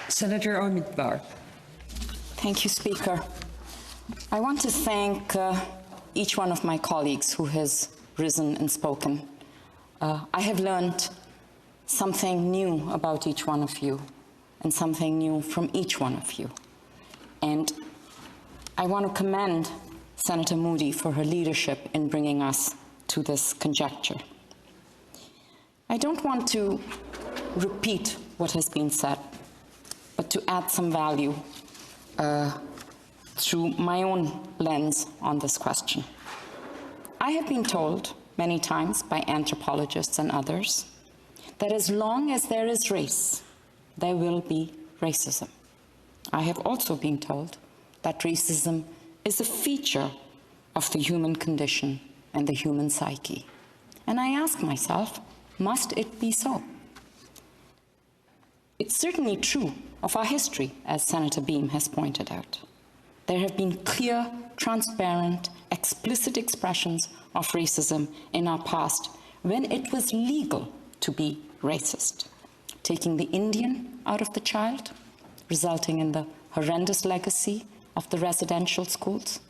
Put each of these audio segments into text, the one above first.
Senator Omidvar. Thank you, Speaker. I want to thank each one of my colleagues who has risen and spoken. I have learned something new about each one of you and something new from each one of you. And I want to commend Senator Moody for her leadership in bringing us to this conjecture. I don't want to repeat what has been said, but to add some value through my own lens on this question. I have been told many times by anthropologists and others that as long as there is race, there will be racism. I have also been told that racism is a feature of the human condition and the human psyche. And I ask myself, must it be so? It's certainly true of our history, as Senator Beam has pointed out. There have been clear, transparent, explicit expressions of racism in our past when it was legal to be racist. Taking the Indian out of the child, resulting in the horrendous legacy of the residential schools,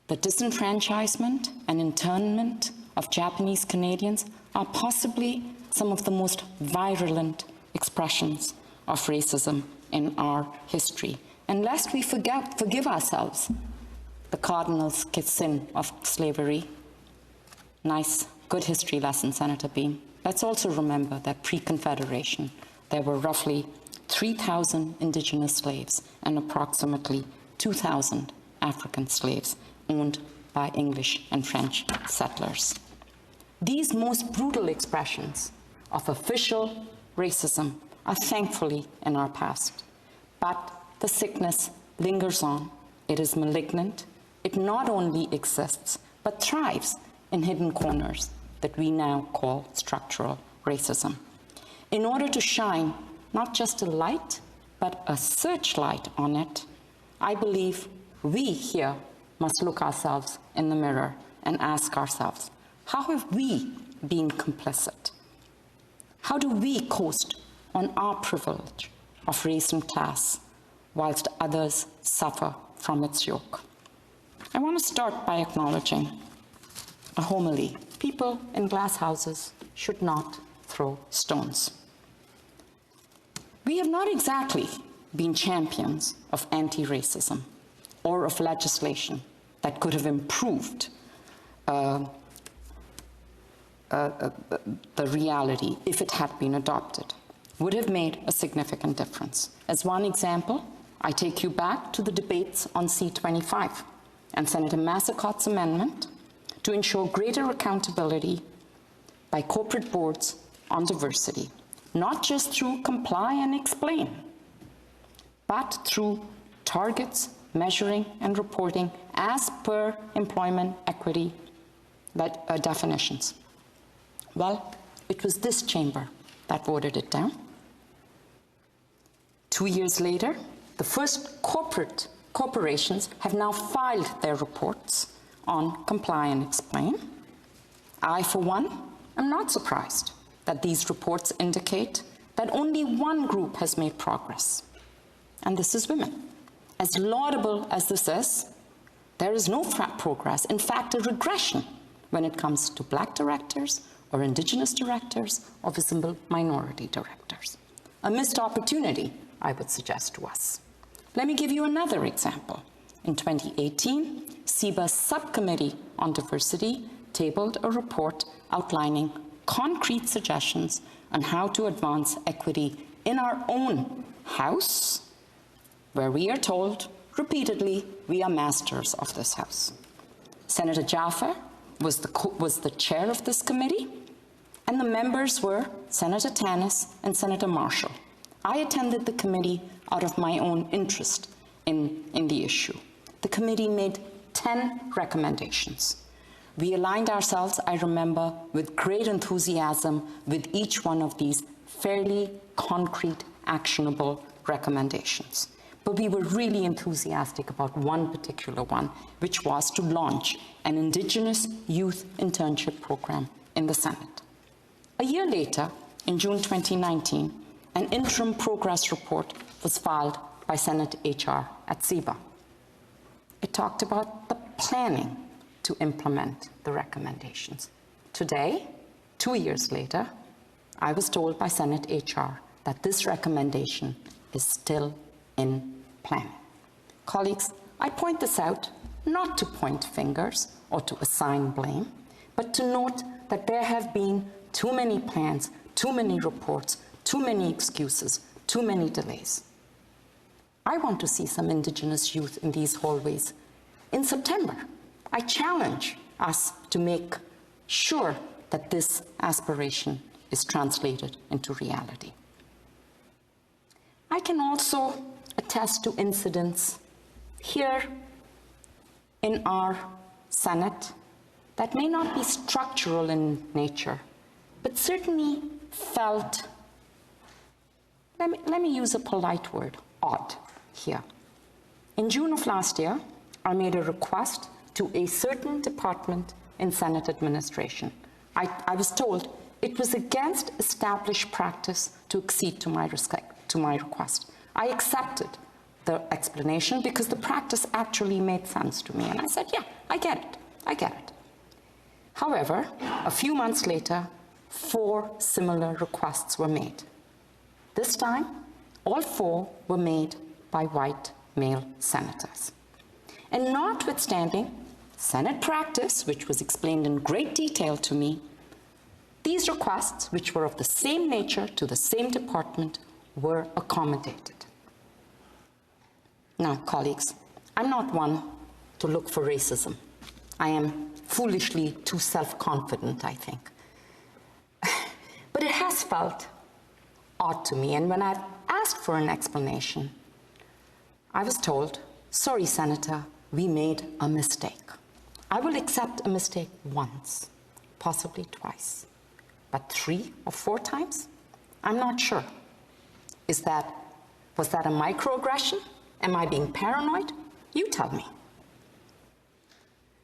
the disenfranchisement and internment of Japanese Canadians are possibly some of the most virulent expressions of racism in our history. And lest we forgive ourselves the cardinal sin of slavery, nice, good history lesson, Senator Beam. Let's also remember that pre-Confederation, there were roughly 3,000 indigenous slaves and approximately 2,000 African slaves owned by English and French settlers. These most brutal expressions of official racism are thankfully in our past, but the sickness lingers on. It is malignant. It not only exists, but thrives in hidden corners that we now call structural racism. In order to shine not just a light, but a searchlight on it, I believe we here must look ourselves in the mirror and ask ourselves, how have we been complicit? How do we coast on our privilege of raising tasks whilst others suffer from its yoke? I want to start by acknowledging a homily. People in glass houses should not throw stones. We have not exactly been champions of anti-racism or of legislation that could have improved the reality if it had been adopted, would have made a significant difference. As one example, I take you back to the debates on C-25 and Senator Massicott's amendment to ensure greater accountability by corporate boards on diversity, not just through comply and explain, but through targets, measuring and reporting as per employment equity definitions. Well, it was this chamber that voted it down. 2 years later, the first corporations have now filed their reports on comply and explain. I, for one, am not surprised that these reports indicate that only one group has made progress, and this is women. As laudable as this is, there is no progress, in fact, a regression when it comes to Black directors or Indigenous directors or visible minority directors. A missed opportunity, I would suggest to us. Let me give you another example. In 2018, CEBA's subcommittee on diversity tabled a report outlining concrete suggestions on how to advance equity in our own house, where we are told repeatedly we are masters of this house. Senator Jaffer was the chair of this committee, and the members were Senator Tannis and Senator Marshall. I attended the committee out of my own interest in the issue. The committee made 10 recommendations. We aligned ourselves, I remember, with great enthusiasm with each one of these fairly concrete, actionable recommendations. But we were really enthusiastic about one particular one, which was to launch an Indigenous youth internship program in the Senate. A year later, in June 2019, an interim progress report was filed by Senate HR at SEBA. It talked about the planning to implement the recommendations. Today, 2 years later, I was told by Senate HR that this recommendation is still in planning. Colleagues, I point this out not to point fingers or to assign blame, but to note that there have been too many plans, too many reports, too many excuses, too many delays. I want to see some Indigenous youth in these hallways in September. I challenge us to make sure that this aspiration is translated into reality. I can also attest to incidents here in our Senate that may not be structural in nature, but certainly felt, let me use a polite word, odd here. In June of last year, I made a request to a certain department in Senate administration. I was told it was against established practice to accede to my request. I accepted the explanation because the practice actually made sense to me. And I said, yeah, I get it. However, a few months later, 4 similar requests were made. This time, all 4 were made by white male senators. And notwithstanding Senate practice, which was explained in great detail to me, these requests, which were of the same nature to the same department, were accommodated. Now, colleagues, I'm not one to look for racism. I am foolishly too self-confident, I think. But it has felt odd to me, and when I've asked for an explanation, I was told, sorry, Senator, we made a mistake. I will accept a mistake once, possibly twice, but 3 or 4 times? I'm not sure. Was that a microaggression? Am I being paranoid? You tell me.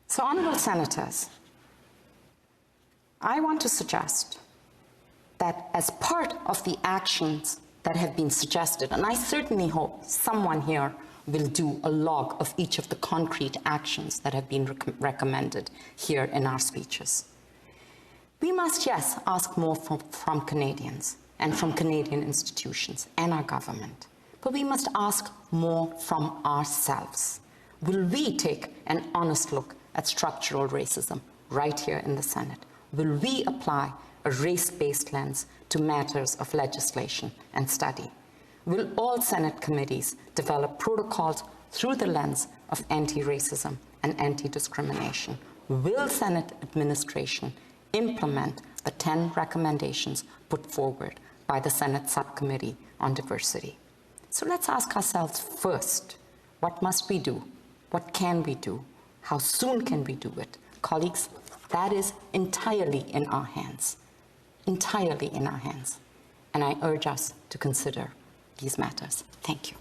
So, honorable senators, I want to suggest that as part of the actions that have been suggested, and I certainly hope someone here will do a log of each of the concrete actions that have been recommended here in our speeches. We must, yes, ask more from Canadians and from Canadian institutions and our government, but we must ask more from ourselves. Will we take an honest look at structural racism right here in the Senate? Will we apply a race-based lens to matters of legislation and study? Will all Senate committees develop protocols through the lens of anti-racism and anti-discrimination? Will Senate administration implement the 10 recommendations put forward by the Senate Subcommittee on Diversity? So let's ask ourselves first, what must we do? What can we do? How soon can we do it? Colleagues, that is entirely in our hands. Entirely in our hands. And I urge us to consider these matters. Thank you.